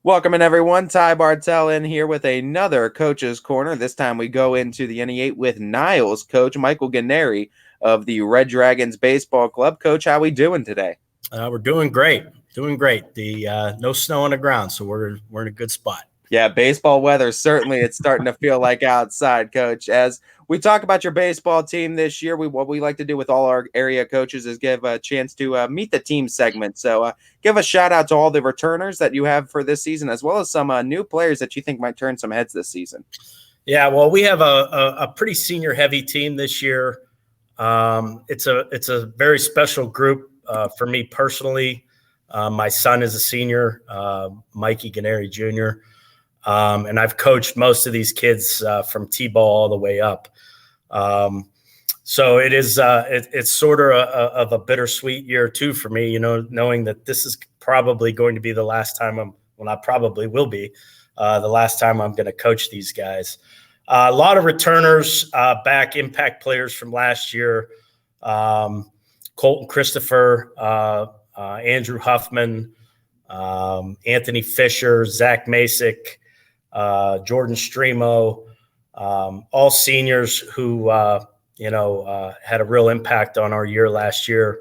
Welcome in, everyone. Ty Bartell in here with another Coach's Corner. This time we go into the NE8 with NILES coach Michael Guarnieri of the Red Dragons Baseball Club. Coach, how we doing today? We're doing great. The no snow on the ground, so we're in a good spot. Yeah, baseball weather, certainly it's starting to feel like outside, Coach. As we talk about your baseball team this year, what we like to do with all our area coaches is give a chance to meet the team segment. So give a shout out to all the returners that you have for this season, as well as some new players that you think might turn some heads this season. Yeah, well, we have a pretty senior heavy team this year. It's a very special group for me personally. My son is a senior, Mikey Guarnieri Jr., and I've coached most of these kids from T-ball all the way up. So it is it's sort of a bittersweet year too for me, knowing that this is probably going to be the last time I probably will be the last time I'm going to coach these guys. A lot of returners back, impact players from last year. Colton Christopher, Andrew Huffman, Anthony Fisher, Zach Masick, Jordan Stremo, all seniors who, had a real impact on our year last year.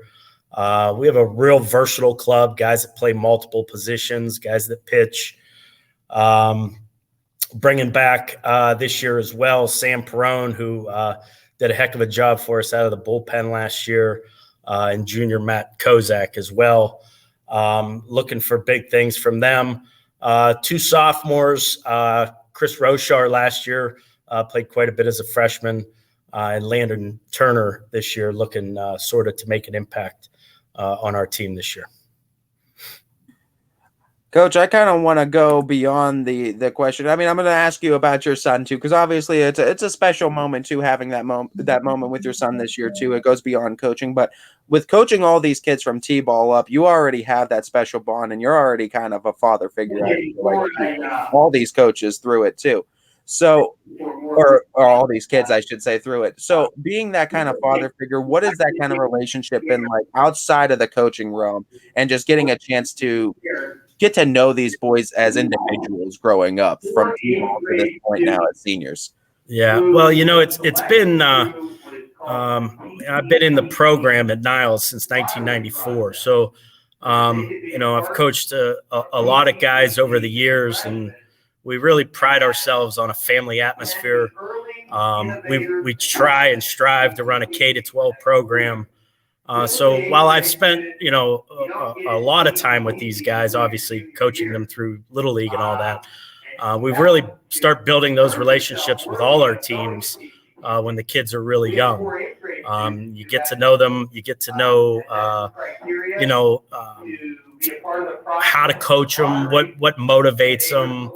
We have a real versatile club, guys that play multiple positions, guys that pitch. Bringing back this year as well, Sam Perrone, who did a heck of a job for us out of the bullpen last year, and junior Matt Kozak as well. Looking for big things from them. Two sophomores, Chris Roshar last year played quite a bit as a freshman, and Landon Turner this year looking sort of to make an impact on our team this year. Coach, I kind of want to go beyond the question. I mean, I'm going to ask you about your son too, because obviously it's a special moment too, having that moment with your son this year too. It goes beyond coaching, but with coaching all these kids from T-ball up, you already have that special bond, and you're already kind of a father figure. All these coaches through it too. So, or all these kids, I should say, through it. So being that kind of father figure, what has that kind of relationship been like outside of the coaching realm, and just getting a chance to get to know these boys as individuals growing up from T-ball to this point now as seniors? Yeah, well, it's been I've been in the program at NILES since 1994. So, I've coached a lot of guys over the years, and we really pride ourselves on a family atmosphere. We try and strive to run a K-12 program. So while I've spent, a lot of time with these guys, obviously coaching them through Little League and all that, we've really start building those relationships with all our teams when the kids are really young. You get to know them. You get to know, how to coach them, what motivates them,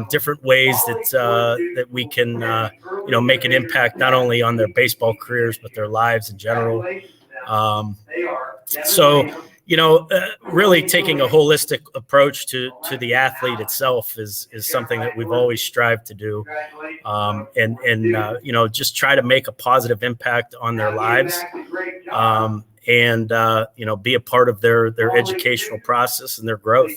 different ways that we can, make an impact not only on their baseball careers but their lives in general. Really taking a holistic approach to the athlete itself is something that we've always strived to do. Just try to make a positive impact on their lives, and be a part of their educational process and their growth.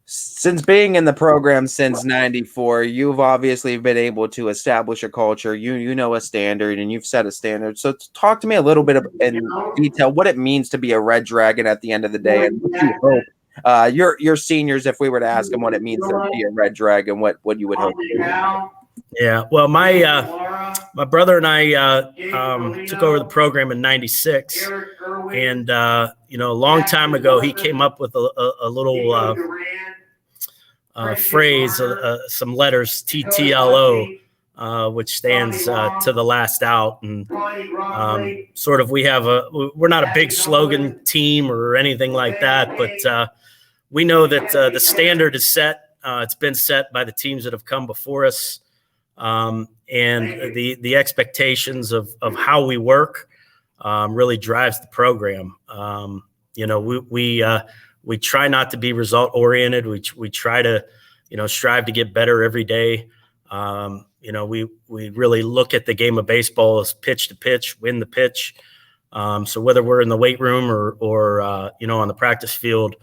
Since being in the program since 94, you've obviously been able to establish a culture. You know a standard, and you've set a standard. So talk to me a little bit in detail what it means to be a Red Dragon at the end of the day, and what you hope your seniors, if we were to ask them what it means to be a Red Dragon, what you would hope. Yeah, well, my brother and I took over the program in '96, and a long time ago he came up with a little phrase, some letters, TTLO, which stands to the last out, and sort of we're not a big slogan team or anything like that, but we know that the standard is set. It's been set by the teams that have come before us. And the expectations of how we work really drives the program. We try not to be result oriented. We try to, strive to get better every day. We really look at the game of baseball as pitch to pitch, win the pitch. So whether we're in the weight room or on the practice field,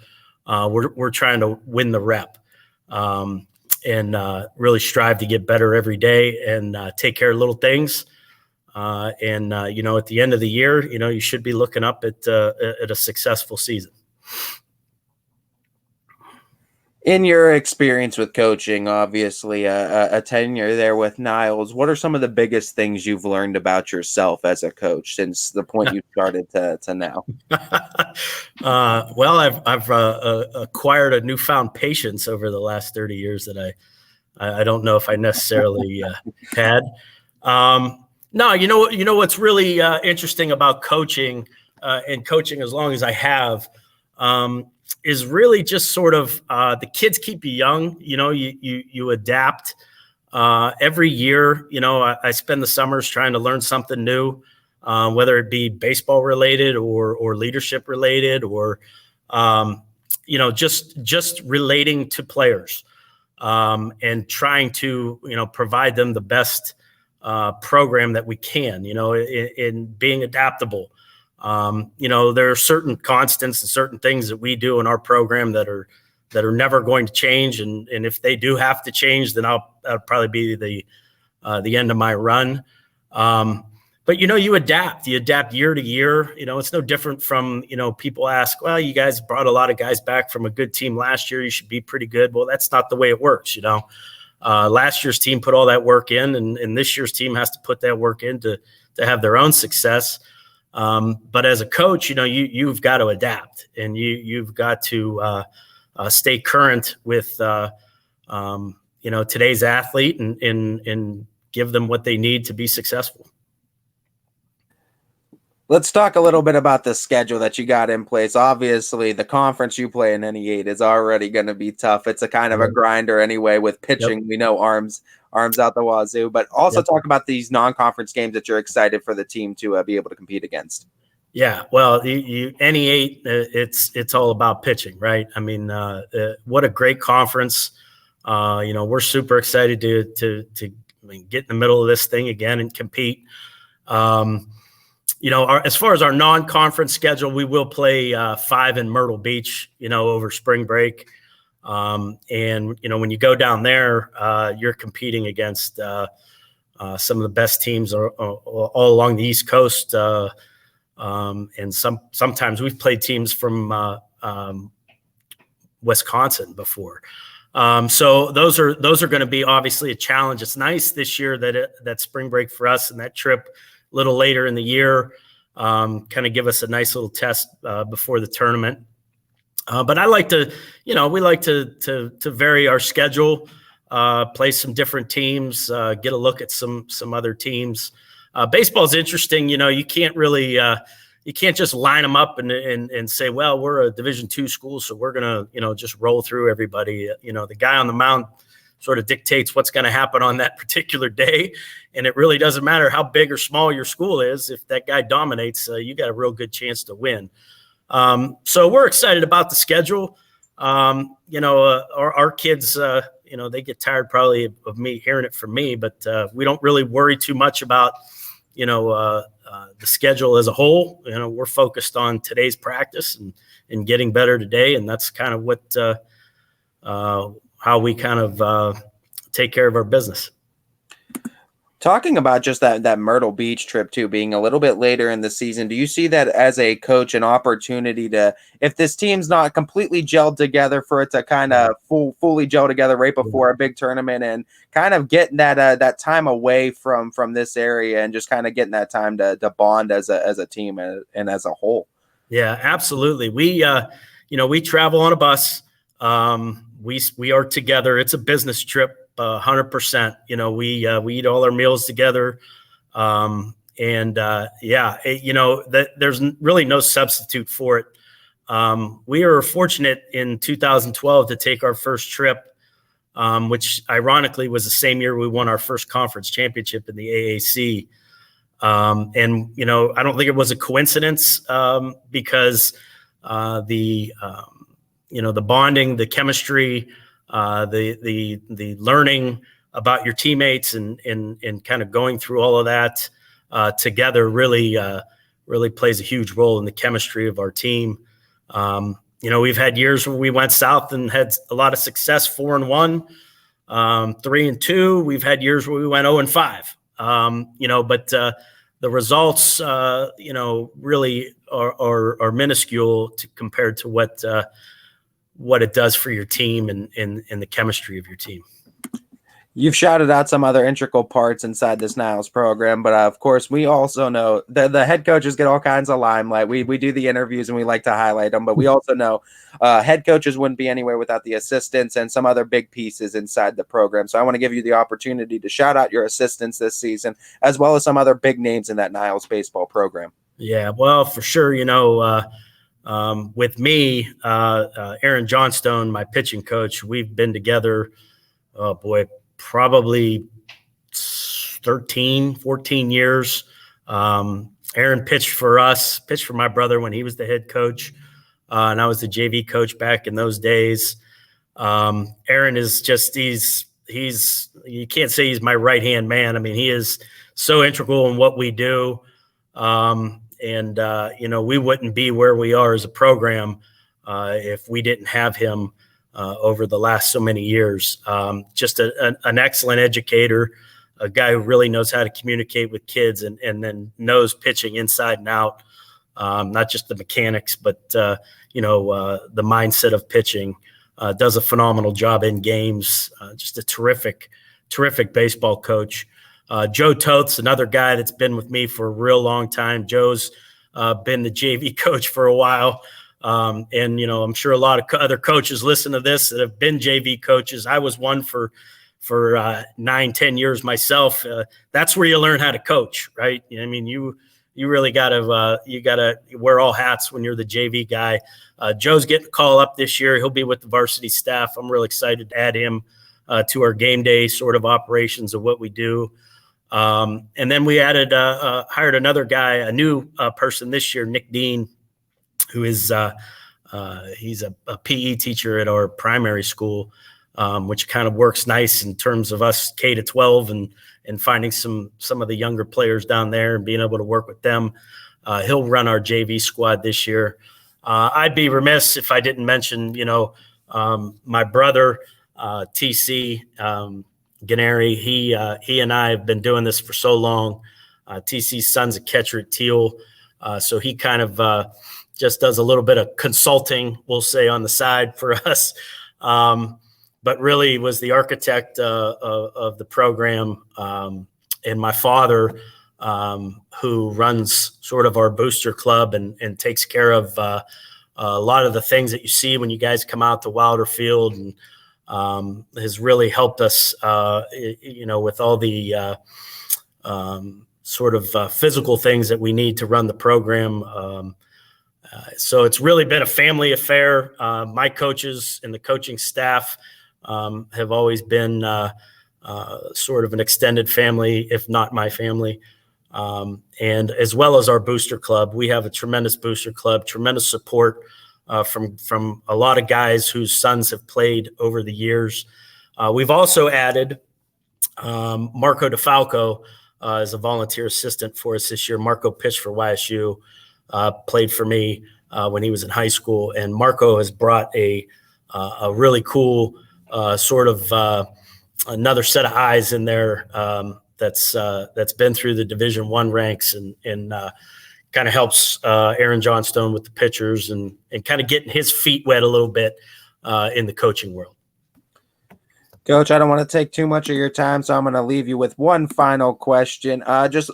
We're trying to win the rep, and really strive to get better every day and take care of little things. At the end of the year, you should be looking up at a successful season. In your experience with coaching, obviously a tenure there with Niles, what are some of the biggest things you've learned about yourself as a coach since the point you started to now? Well, I've acquired a newfound patience over the last 30 years that I don't know if I necessarily had. No, you know what's really interesting about coaching and coaching as long as I have. Is really just sort of the kids keep you young. You adapt every year. I spend the summers trying to learn something new, whether it be baseball related or leadership related or just relating to players and trying to provide them the best program that we can. In being adaptable. There are certain constants and certain things that we do in our program that are never going to change. And if they do have to change, then that'll probably be the end of my run. But you adapt year to year. It's no different from, people ask, well, you guys brought a lot of guys back from a good team last year. You should be pretty good. Well, that's not the way it works. Last year's team put all that work in, and this year's team has to put that work in to have their own success. But as a coach, you've got to adapt, and you've got to stay current with today's athlete and give them what they need to be successful. Let's talk a little bit about the schedule that you got in place. Obviously, the conference you play in NE8 is already going to be tough. It's a kind of a grinder anyway with pitching. Yep. We know arms out the wazoo, but also talk about these non-conference games that you're excited for the team to be able to compete against. Yeah, well, NE8, it's all about pitching, right? I mean, what a great conference. We're super excited to get in the middle of this thing again and compete. As far as our non-conference schedule, we will play 5 in Myrtle Beach, over spring break. And when you go down there, you're competing against some of the best teams all along the East Coast. And sometimes we've played teams from Wisconsin before. So those are going to be obviously a challenge. It's nice this year that spring break for us and that trip a little later in the year, kind of give us a nice little test before the tournament. But I like to, we like to vary our schedule, play some different teams, get a look at some other teams. Baseball is interesting. You can't really, you can't just line them up and say, well, we're a Division II school, so we're gonna, just roll through everybody. The guy on the mound sort of dictates what's going to happen on that particular day. And it really doesn't matter how big or small your school is. If that guy dominates, you got a real good chance to win. So we're excited about the schedule. Our kids, they get tired probably of me hearing it from me, but we don't really worry too much about, the schedule as a whole. We're focused on today's practice and getting better today. And that's kind of what, how we kind of take care of our business. Talking about just that Myrtle Beach trip too, being a little bit later in the season, do you see that as a coach an opportunity to, if this team's not completely gelled together, for it to kind of fully gel together right before a big tournament and kind of getting that time away from this area and just kind of getting that time to bond as a team and as a whole? Yeah, absolutely. We travel on a bus. We are together. It's a business trip, 100%. We eat all our meals together. There's really no substitute for it. We were fortunate in 2012 to take our first trip, which ironically was the same year we won our first conference championship in the AAC. I don't think it was a coincidence because the bonding, the chemistry, the learning about your teammates and kind of going through all of that together really plays a huge role in the chemistry of our team. We've had years where we went south and had a lot of success, 4-1, 3-2. We've had years where we went 0-5. But the results, really are minuscule compared to what it does for your team and the chemistry of your team. You've shouted out some other integral parts inside this NILES program, but of course, we also know that the head coaches get all kinds of limelight. We do the interviews and we like to highlight them, but we also know head coaches wouldn't be anywhere without the assistants and some other big pieces inside the program. So I want to give you the opportunity to shout out your assistants this season, as well as some other big names in that NILES baseball program. Yeah, well, for sure. With me, Aaron Johnstone, my pitching coach, we've been together, oh boy, probably 13, 14 years. Aaron pitched for my brother when he was the head coach, and I was the JV coach back in those days. Aaron is just, you can't say he's my right-hand man. I mean, he is so integral in what we do. We wouldn't be where we are as a program if we didn't have him over the last so many years. Just an excellent educator, a guy who really knows how to communicate with kids and then knows pitching inside and out, not just the mechanics, but the mindset of pitching. Does a phenomenal job in games. Just a terrific baseball coach. Joe Toth's another guy that's been with me for a real long time. Joe's been the JV coach for a while. I'm sure a lot of other coaches listen to this that have been JV coaches. I was one for 9-10 years myself. That's where you learn how to coach, right? I mean, you really gotta wear all hats when you're the JV guy. Joe's getting a call up this year. He'll be with the varsity staff. I'm really excited to add him to our game day sort of operations of what we do. And then we hired another guy, a new person this year, Nick Dean, who is he's a PE teacher at our primary school, which kind of works nice in terms of us K-12 and finding some of the younger players down there and being able to work with them. He'll run our JV squad this year. I'd be remiss if I didn't mention, my brother, TC Guarnieri. He and I have been doing this for so long. TC's son's a catcher at Teal, so he kind of just does a little bit of consulting, we'll say, on the side for us, but really was the architect of the program. And my father, who runs sort of our booster club and takes care of a lot of the things that you see when you guys come out to Wilder Field, and has really helped us, with all the sort of physical things that we need to run the program. So it's really been a family affair. My coaches and the coaching staff have always been sort of an extended family, if not my family. And as well as our booster club, we have a tremendous booster club, tremendous support from a lot of guys whose sons have played over the years. We've also added Marco DeFalco as a volunteer assistant for us this year. Marco pitched for YSU, played for me when he was in high school, and Marco has brought a really cool sort of another set of eyes in there that's been through the Division I ranks and kind of helps Aaron Johnstone with the pitchers and kind of getting his feet wet a little bit in the coaching world. Coach, I don't want to take too much of your time, so I'm going to leave you with one final question. Just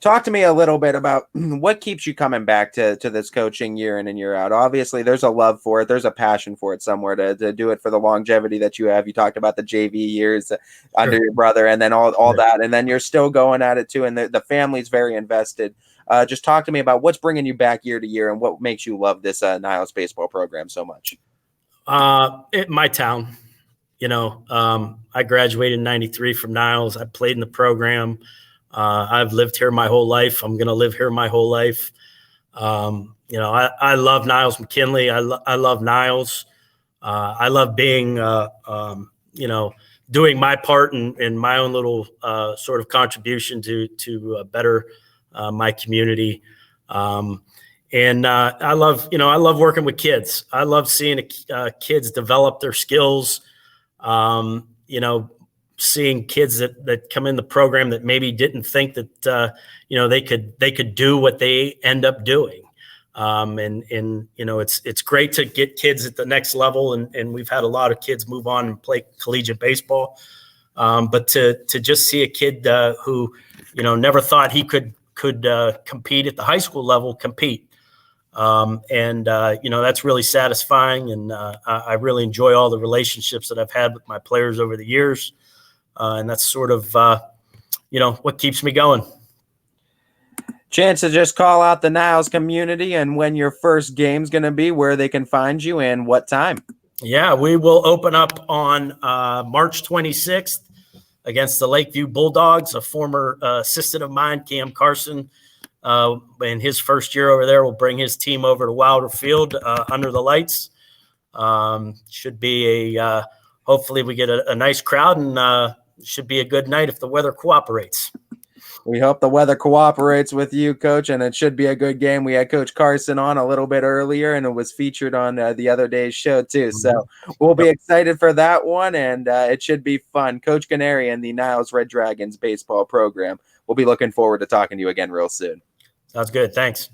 talk to me a little bit about what keeps you coming back to this coaching year in and year out. Obviously, there's a love for it. There's a passion for it somewhere to do it for the longevity that you have. You talked about the JV years under your brother and then all that, and then you're still going at it too, and the family's very invested. Just talk to me about what's bringing you back year to year and what makes you love this NILES baseball program so much. My town. I graduated in '93 from NILES. I played in the program. I've lived here my whole life. I'm going to live here my whole life. I love Niles McKinley. I love Niles. I love being, doing my part in my own little sort of contribution to better my community. And I love working with kids. I love seeing kids develop their skills. Seeing kids that come in the program that maybe didn't think that they could do what they end up doing. It's great to get kids at the next level, and we've had a lot of kids move on and play collegiate baseball. But to just see a kid who never thought he could compete at the high school level compete. That's really satisfying, and I really enjoy all the relationships that I've had with my players over the years, and that's sort of what keeps me going. Chance to just call out the Niles community and when your first game's going to be, where they can find you, and what time. Yeah, we will open up on March 26th against the Lakeview Bulldogs. A former assistant of mine, Cam Carson, in his first year over there, will bring his team over to Wilder Field under the lights. Should be hopefully we get a nice crowd, and should be a good night if the weather cooperates. We hope the weather cooperates with you, Coach, and it should be a good game. We had Coach Carson on a little bit earlier, and it was featured on the other day's show too. So we'll be excited for that one, and it should be fun. Coach Guarnieri and the Niles Red Dragons baseball program. We'll be looking forward to talking to you again real soon. Sounds good. Thanks.